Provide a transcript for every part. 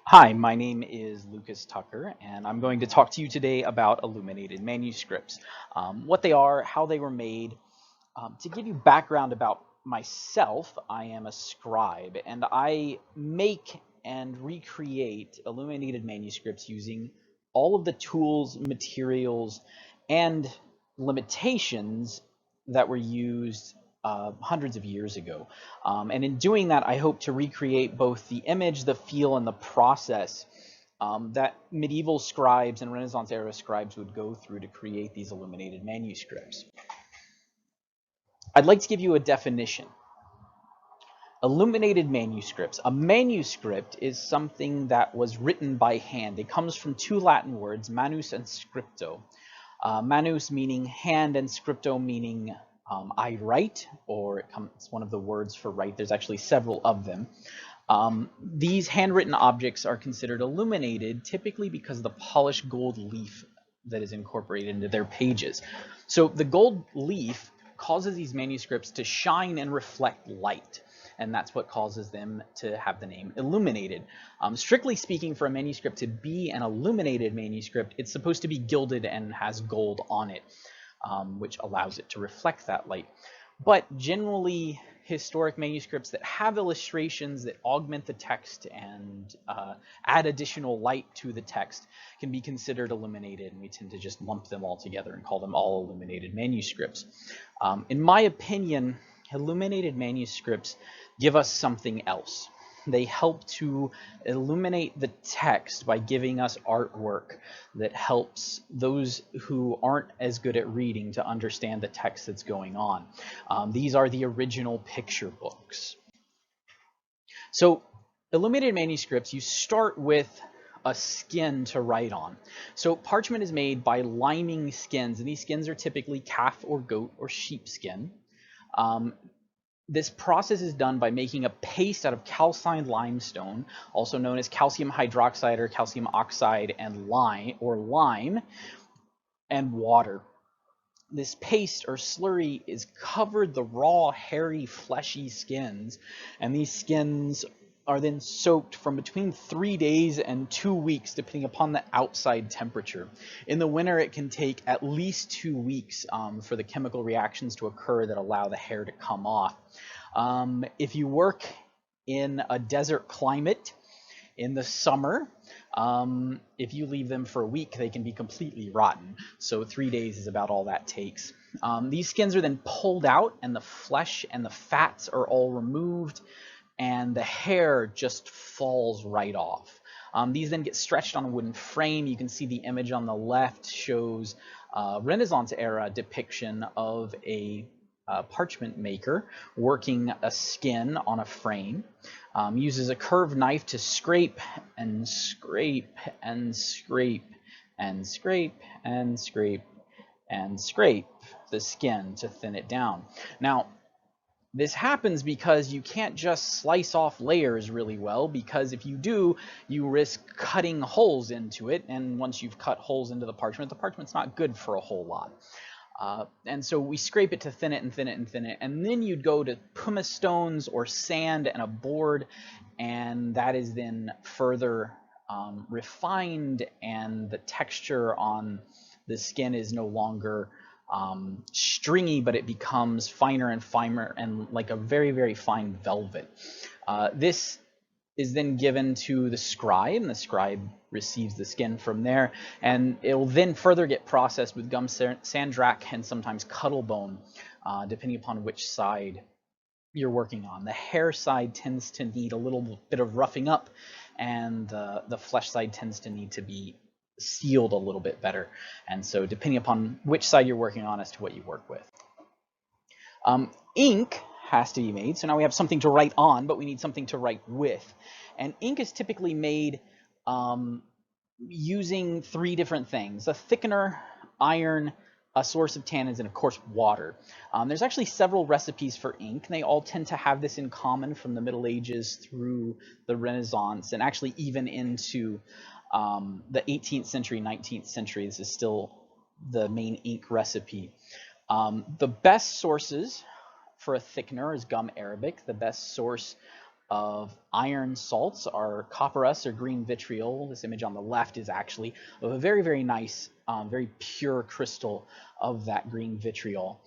Hi, my name is Lucas Tucker, and I'm going to talk to you today about illuminated manuscripts, what they are, how they were made. To give you background about myself, I am a scribe, and I make and recreate illuminated manuscripts using all of the tools, materials, and limitations that were used hundreds of years ago. And in doing that, I hope to recreate both the image, the feel, and the process that medieval scribes and Renaissance era scribes would go through to create these illuminated manuscripts. I'd like to give you a definition. Illuminated manuscripts. A manuscript is something that was written by hand. It comes from two Latin words, manus and scripto. Manus meaning hand and scripto meaning I write, or it's one of the words for write. There's actually several of them. These handwritten objects are considered illuminated typically because of the polished gold leaf that is incorporated into their pages. So the gold leaf causes these manuscripts to shine and reflect light, and that's what causes them to have the name illuminated. Strictly speaking, for a manuscript to be an illuminated manuscript, it's supposed to be gilded and has gold on it, which allows it to reflect that light. But generally, historic manuscripts that have illustrations that augment the text and add additional light to the text can be considered illuminated, and we tend to just lump them all together and call them all illuminated manuscripts. In my opinion, illuminated manuscripts give us something else. They help to illuminate the text by giving us artwork that helps those who aren't as good at reading to understand the text that's going on. These are the original picture books. So illuminated manuscripts, you start with a skin to write on. So parchment is made by liming skins, and these skins are typically calf or goat or sheep skin. This process is done by making a paste out of calcined limestone, also known as calcium hydroxide or calcium oxide, and lime, and water. This paste or slurry is covered the raw, hairy, fleshy skins, and these skins are then soaked from between 3 days and 2 weeks, depending upon the outside temperature. In the winter, it can take at least 2 weeks for the chemical reactions to occur that allow the hair to come off. If you work in a desert climate in the summer, if you leave them for a week, they can be completely rotten. So 3 days is about all that takes. These skins are then pulled out, and the flesh and the fats are all removed, and the hair just falls right off. These then get stretched on a wooden frame. You can see the image on the left shows a Renaissance era depiction of a parchment maker working a skin on a frame. Uses a curved knife to scrape and scrape and scrape and scrape and scrape and scrape the skin to thin it down. Now, this happens because you can't just slice off layers really well, because if you do, you risk cutting holes into it, and once you've cut holes into the parchment's not good for a whole lot. And so we scrape it to thin it and thin it and thin it, and then you'd go to pumice stones or sand and a board, and that is then further refined, and the texture on the skin is no longer stringy, but it becomes finer and finer and like a very, very fine velvet. This is then given to the scribe, and the scribe receives the skin from there, and it will then further get processed with gum sandrach and sometimes cuttlebone, depending upon which side you're working on. The hair side tends to need a little bit of roughing up, and the flesh side tends to need to be sealed a little bit better. And so depending upon which side you're working on as to what you work with. Ink has to be made. So now we have something to write on, but we need something to write with. And ink is typically made using 3 different things: a thickener, iron, a source of tannins, and of course water. There's actually several recipes for ink, and they all tend to have this in common from the Middle Ages through the Renaissance, and actually even into the 18th century, 19th century. This is still the main ink recipe. The best sources for a thickener is gum arabic. The best source of iron salts are copperas or green vitriol. This image on the left is actually of a very, very nice, very pure crystal of that green vitriol.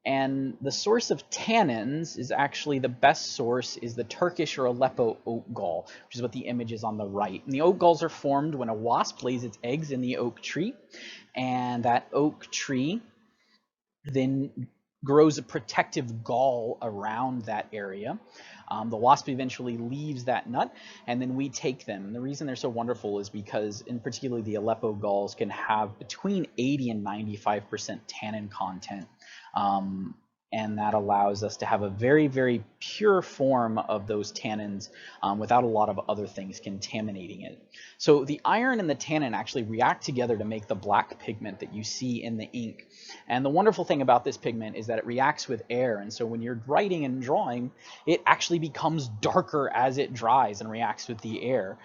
And the source of tannins is actually the best source is the Turkish or Aleppo oak gall, which is what the image is on the right. And the oak galls are formed when a wasp lays its eggs in the oak tree, and that oak tree then grows a protective gall around that area. The wasp eventually leaves that nut, and then we take them. And the reason they're so wonderful is because, in particular, the Aleppo galls can have between 80 and 95% tannin content. And that allows us to have a very, very pure form of those tannins without a lot of other things contaminating it. So the iron and the tannin actually react together to make the black pigment that you see in the ink. And the wonderful thing about this pigment is that it reacts with air, and so when you're writing and drawing, it actually becomes darker as it dries and reacts with the air.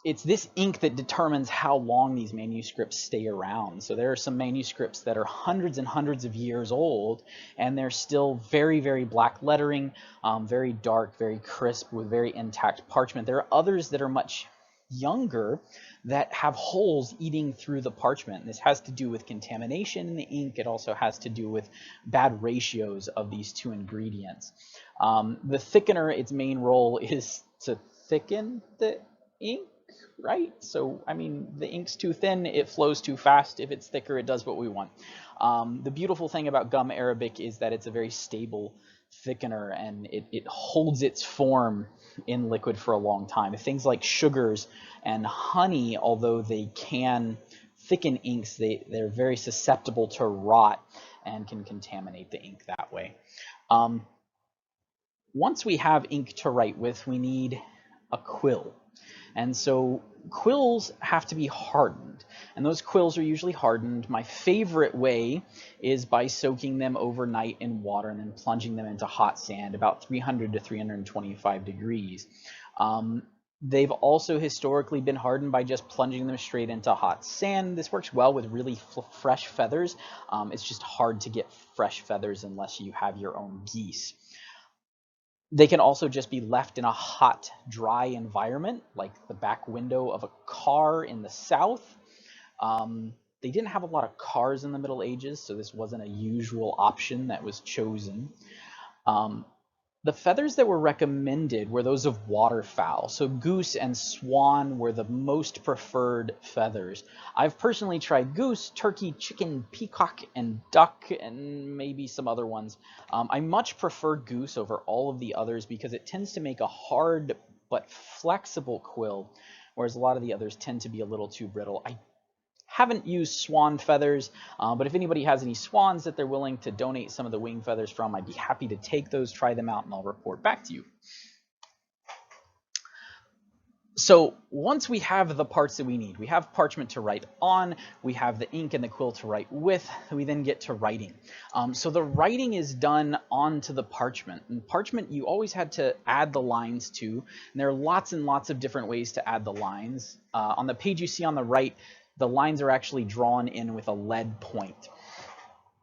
It's this ink that determines how long these manuscripts stay around. So there are some manuscripts that are hundreds and hundreds of years old, and they're still very, very black lettering, very dark, very crisp, with very intact parchment. There are others that are much younger that have holes eating through the parchment. And this has to do with contamination in the ink. It also has to do with bad ratios of these two ingredients. The thickener, its main role is to thicken the ink, right? So, I mean, the ink's too thin, it flows too fast. If it's thicker, it does what we want. The beautiful thing about gum arabic is that it's a very stable thickener, and it holds its form in liquid for a long time. Things like sugars and honey, although they can thicken inks, they're very susceptible to rot and can contaminate the ink that way. Once we have ink to write with, we need a quill. And so quills have to be hardened, and those quills are usually hardened. My favorite way is by soaking them overnight in water and then plunging them into hot sand, about 300 to 325 degrees. They've also historically been hardened by just plunging them straight into hot sand. This works well with really fresh feathers. It's just hard to get fresh feathers unless you have your own geese. They can also just be left in a hot, dry environment, like the back window of a car in the South. They didn't have a lot of cars in the Middle Ages, so this wasn't a usual option that was chosen. The feathers that were recommended were those of waterfowl. So goose and swan were the most preferred feathers. I've personally tried goose, turkey, chicken, peacock, and duck, and maybe some other ones. I much prefer goose over all of the others because it tends to make a hard but flexible quill, whereas a lot of the others tend to be a little too brittle. I haven't used swan feathers, but if anybody has any swans that they're willing to donate some of the wing feathers from, I'd be happy to take those, try them out, and I'll report back to you. So once we have the parts that we need, we have parchment to write on, we have the ink and the quill to write with, we then get to writing. So the writing is done onto the parchment. And parchment you always had to add the lines to, and there are lots and lots of different ways to add the lines. On the page you see on the right, the lines are actually drawn in with a lead point.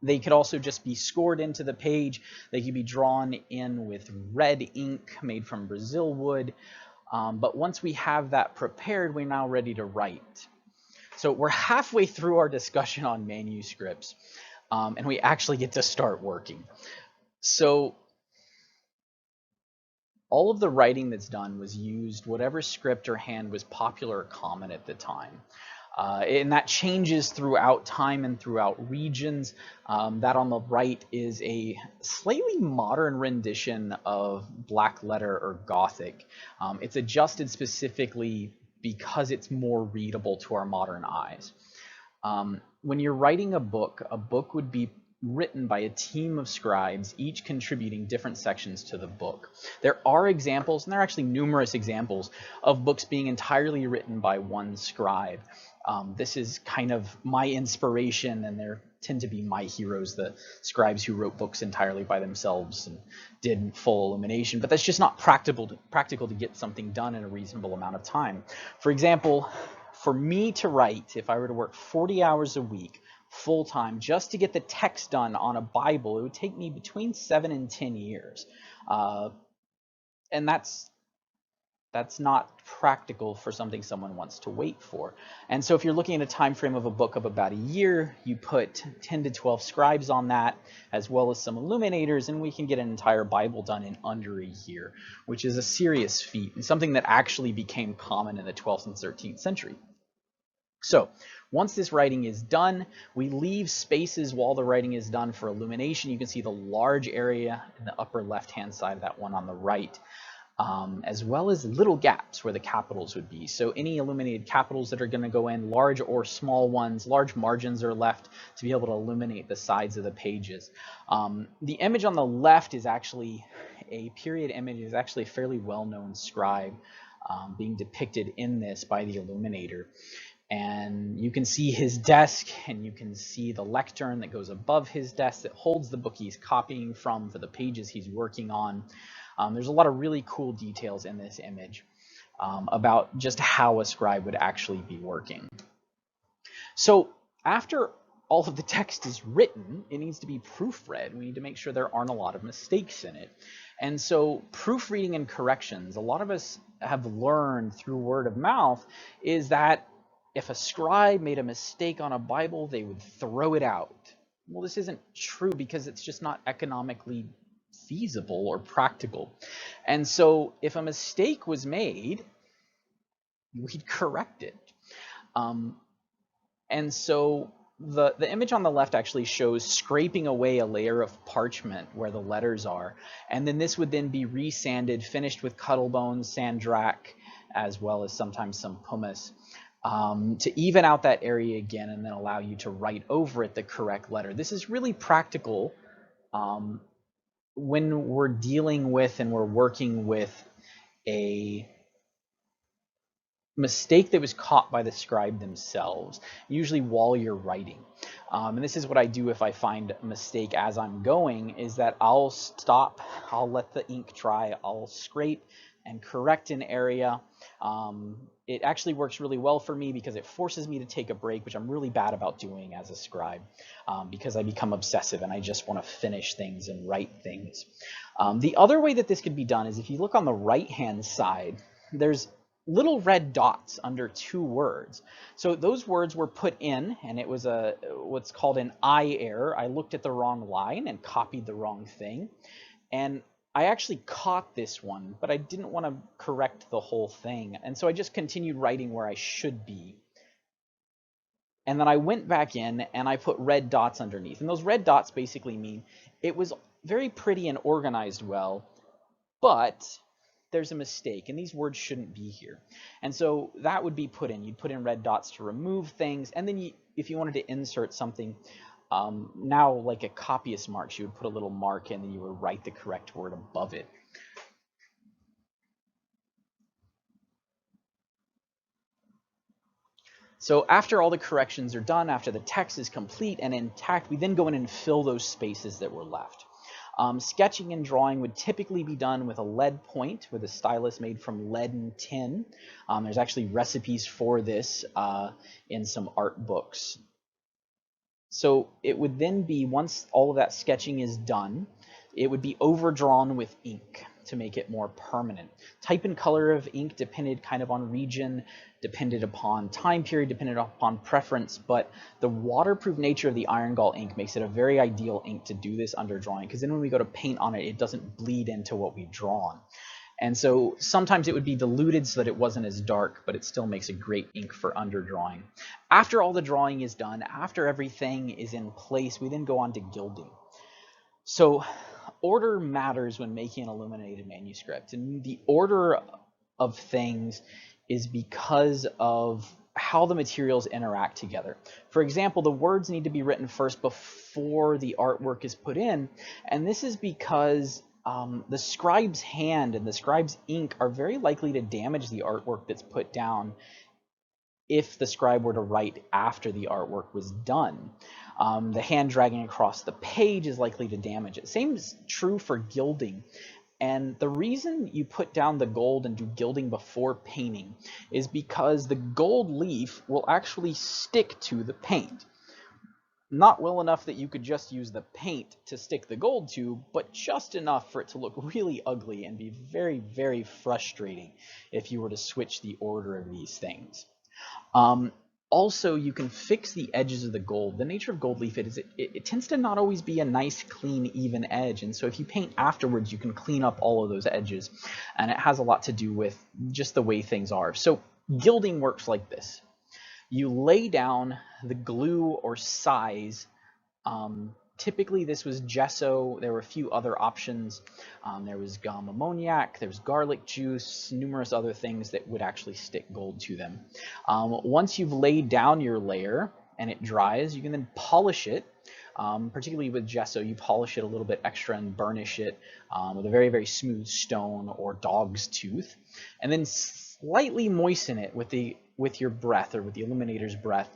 They could also just be scored into the page. They could be drawn in with red ink made from Brazil wood. But once we have that prepared, we're now ready to write. So we're halfway through our discussion on manuscripts, and we actually get to start working. So all of the writing that's done was used whatever script or hand was popular or common at the time. And that changes throughout time and throughout regions. That on the right is a slightly modern rendition of Black Letter or Gothic. It's adjusted specifically because it's more readable to our modern eyes. When you're writing a book would be written by a team of scribes, each contributing different sections to the book. There are examples, and there are actually numerous examples, of books being entirely written by one scribe. This is kind of my inspiration, and there tend to be my heroes, the scribes who wrote books entirely by themselves and did full illumination, but that's just not practical to get something done in a reasonable amount of time. For example, for me to write, if I were to work 40 hours a week, full-time, just to get the text done on a Bible, it would take me between 7 and 10 years. and that's not practical for something someone wants to wait for. And so if you're looking at a time frame of a book of about a year, you put 10 to 12 scribes on that, as well as some illuminators, and we can get an entire Bible done in under a year, which is a serious feat and something that actually became common in the 12th and 13th century. So once this writing is done, we leave spaces while the writing is done for illumination. You can see the large area in the upper left-hand side of that one on the right. As well as little gaps where the capitals would be. So any illuminated capitals that are going to go in, large or small ones, large margins are left to be able to illuminate the sides of the pages. The image on the left is actually a period image. Is actually a fairly well-known scribe being depicted in this by the illuminator. And you can see his desk, and you can see the lectern that goes above his desk that holds the book he's copying from for the pages he's working on. There's a lot of really cool details in this image about just how a scribe would actually be working. So after all of the text is written, it needs to be proofread. We need to make sure there aren't a lot of mistakes in it. And so proofreading and corrections, a lot of us have learned through word of mouth, is that if a scribe made a mistake on a Bible, they would throw it out. Well, this isn't true because it's just not economically feasible or practical. And so if a mistake was made, we'd correct it. And so the image on the left actually shows scraping away a layer of parchment where the letters are. And then this would then be resanded, finished with cuttlebone, sandrack, as well as sometimes some pumice, to even out that area again and then allow you to write over it the correct letter. This is really practical when we're dealing with and we're working with a mistake that was caught by the scribe themselves, usually while you're writing. And this is what I do if I find a mistake as I'm going, is that I'll stop, I'll let the ink dry, I'll scrape and correct an area. It actually works really well for me because it forces me to take a break, which I'm really bad about doing as a scribe, because I become obsessive and I just want to finish things and write things. The other way that this could be done is if you look on the right-hand side, there's little red dots under two words. So those words were put in, and it was what's called an I error. I looked at the wrong line and copied the wrong thing. And I actually caught this one, but I didn't want to correct the whole thing. And so I just continued writing where I should be. And then I went back in and I put red dots underneath. And those red dots basically mean it was very pretty and organized well, but there's a mistake, and these words shouldn't be here. And so that would be put in. You'd put in red dots to remove things, and then if you wanted to insert something, now like a copyist marks, you would put a little mark in, and you would write the correct word above it. So after all the corrections are done, after the text is complete and intact, we then go in and fill those spaces that were left. Sketching and drawing would typically be done with a lead point, with a stylus made from lead and tin. There's actually recipes for this in some art books. So it would then be, once all of that sketching is done, it would be overdrawn with ink to make it more permanent. Type and color of ink depended kind of on region, depended upon time period, depended upon preference, but the waterproof nature of the iron gall ink makes it a very ideal ink to do this underdrawing, because then when we go to paint on it, it doesn't bleed into what we've drawn. And so sometimes it would be diluted so that it wasn't as dark, but it still makes a great ink for underdrawing. After all the drawing is done, after everything is in place, we then go on to gilding. So order matters when making an illuminated manuscript, and the order of things is because of how the materials interact together. For example, the words need to be written first before the artwork is put in, and this is because the scribe's hand and the scribe's ink are very likely to damage the artwork that's put down if the scribe were to write after the artwork was done. The hand dragging across the page is likely to damage it. Same is true for gilding. And the reason you put down the gold and do gilding before painting is because the gold leaf will actually stick to the paint. not well enough that you could just use the paint to stick the gold to, but just enough for it to look really ugly and be very, very frustrating if you were to switch the order of these things. Also, you can fix the edges of the gold. The nature of gold leaf is it tends to not always be a nice, clean, even edge. And so if you paint afterwards, you can clean up all of those edges. And it has a lot to do with just the way things are. So gilding works like this. You lay down the glue or size. Typically this was gesso. There were a few other options. There was gum ammoniac, there was garlic juice, numerous other things that would actually stick gold to them. Once you've laid down your layer and it dries, you can then polish it. Particularly with gesso, you polish it a little bit extra and burnish it with a very, very smooth stone or dog's tooth, and then slightly moisten it with your breath, or with the illuminator's breath.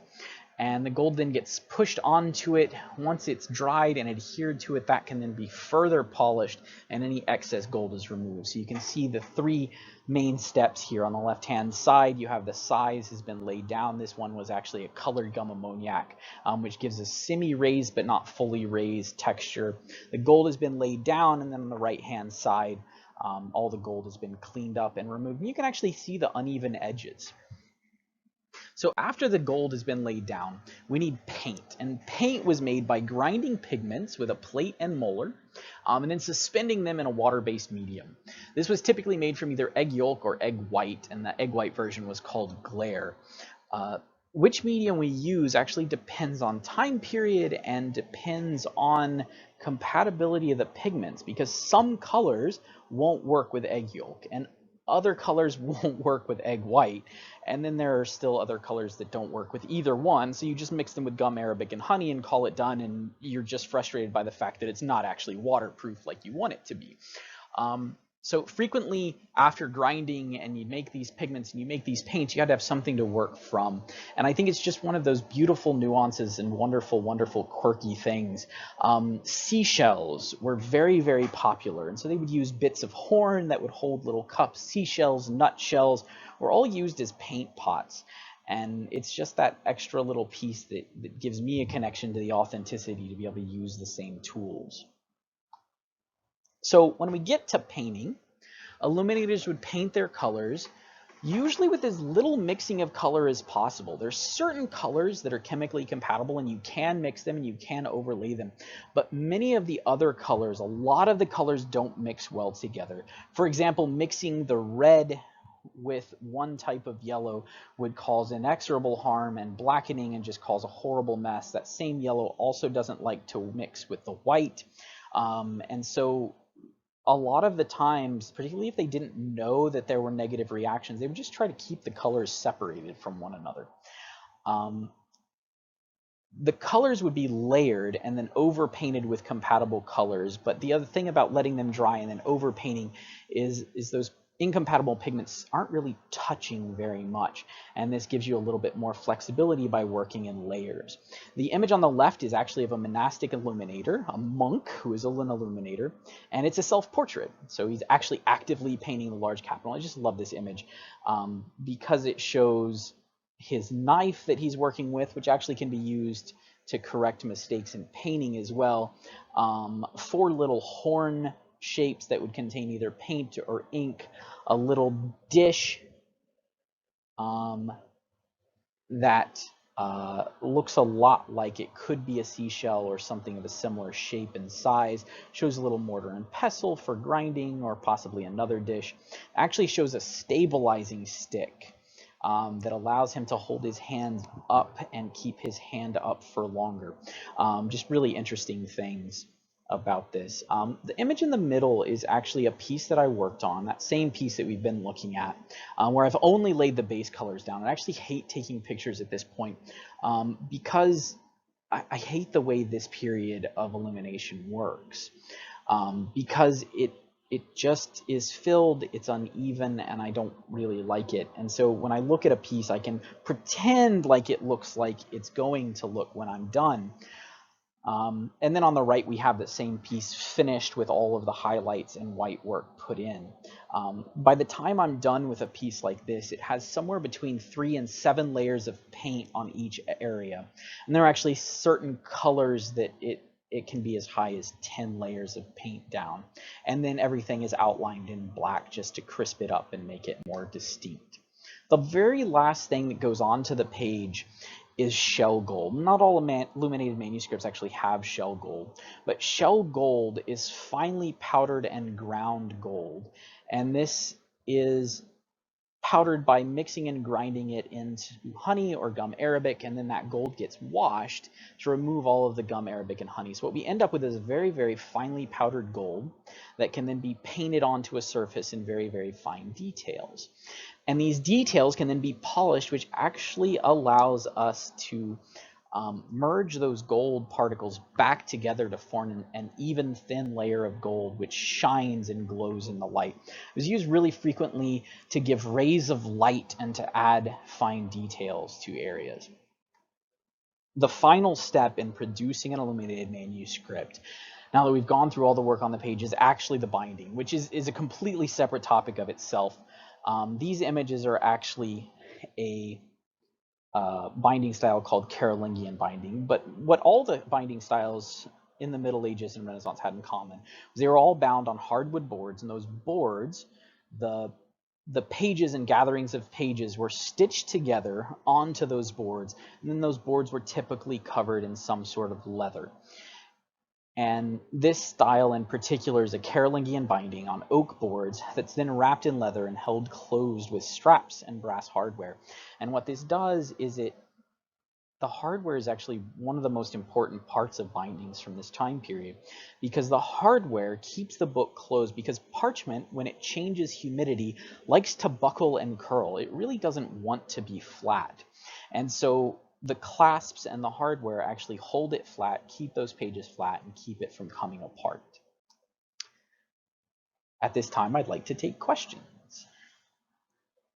And the gold then gets pushed onto it. Once it's dried and adhered to it, that can then be further polished and any excess gold is removed. So you can see the three main steps here. On the left-hand side, you have the size has been laid down. This one was actually a colored gum ammoniac, which gives a semi-raised but not fully raised texture. The gold has been laid down, and then on the right-hand side, all the gold has been cleaned up and removed. And you can actually see the uneven edges. So after the gold has been laid down, we need paint. And paint was made by grinding pigments with a plate and molar, and then suspending them in a water-based medium. This was typically made from either egg yolk or egg white, and the egg white version was called glare. Which medium we use actually depends on time period and depends on compatibility of the pigments, because some colors won't work with egg yolk and other colors won't work with egg white, and then there are still other colors that don't work with either one, so you just mix them with gum arabic and honey and call it done, and you're just frustrated by the fact that it's not actually waterproof like you want it to be. So frequently after grinding and you make these pigments and you make these paints, you got to have something to work from. And I think it's just one of those beautiful nuances and wonderful, wonderful, quirky things. Seashells were very, very popular. And so they would use bits of horn that would hold little cups. Seashells, nutshells were all used as paint pots. And it's just that extra little piece that gives me a connection to the authenticity to be able to use the same tools. So when we get to painting, illuminators would paint their colors, usually with as little mixing of color as possible. There's certain colors that are chemically compatible and you can mix them and you can overlay them. But many of the other colors, a lot of the colors don't mix well together. For example, mixing the red with one type of yellow would cause inexorable harm and blackening and just cause a horrible mess. That same yellow also doesn't like to mix with the white. And so a lot of the times, particularly if they didn't know that there were negative reactions, they would just try to keep the colors separated from one another. The colors would be layered and then overpainted with compatible colors, but the other thing about letting them dry and then overpainting is those incompatible pigments aren't really touching very much, and this gives you a little bit more flexibility by working in layers. The image on the left is actually of a monastic illuminator, a monk who is an illuminator, and it's a self-portrait. So he's actually actively painting the large capital. I just love this image because it shows his knife that he's working with, which actually can be used to correct mistakes in painting as well. 4 little horn shapes that would contain either paint or ink, a little dish that looks a lot like it could be a seashell or something of a similar shape and size, shows a little mortar and pestle for grinding, or possibly another dish. Actually shows a stabilizing stick that allows him to hold his hands up and keep his hand up for longer. Just really interesting things about this. The image in the middle is actually a piece that I worked on, that same piece that we've been looking at, where I've only laid the base colors down. I actually hate taking pictures at this point because I hate the way this period of illumination works, because it just is filled, it's uneven, and I don't really like it. And so when I look at a piece, I can pretend like it looks like it's going to look when I'm done. And then on the right, we have that same piece finished with all of the highlights and white work put in. By the time I'm done with a piece like this, it has somewhere between 3 and 7 layers of paint on each area. And there are actually certain colors that it can be as high as 10 layers of paint down. And then everything is outlined in black just to crisp it up and make it more distinct. The very last thing that goes onto the page is shell gold. Not all illuminated manuscripts actually have shell gold, but shell gold is finely powdered and ground gold. And this is powdered by mixing and grinding it into honey or gum arabic, and then that gold gets washed to remove all of the gum arabic and honey. So what we end up with is very, very finely powdered gold that can then be painted onto a surface in very, very fine details. And these details can then be polished, which actually allows us to merge those gold particles back together to form an even thin layer of gold, which shines and glows in the light. It was used really frequently to give rays of light and to add fine details to areas. The final step in producing an illuminated manuscript, now that we've gone through all the work on the page, is actually the binding, which is a completely separate topic of itself. These images are actually a binding style called Carolingian binding, but what all the binding styles in the Middle Ages and Renaissance had in common was they were all bound on hardwood boards, and those boards, the pages and gatherings of pages were stitched together onto those boards, and then those boards were typically covered in some sort of leather. And this style in particular is a Carolingian binding on oak boards that's then wrapped in leather and held closed with straps and brass hardware. And what this does is the hardware is actually one of the most important parts of bindings from this time period, because the hardware keeps the book closed, because parchment, when it changes humidity, likes to buckle and curl. It really doesn't want to be flat. And so the clasps and the hardware actually hold it flat, keep those pages flat, and keep it from coming apart. At this time, I'd like to take questions.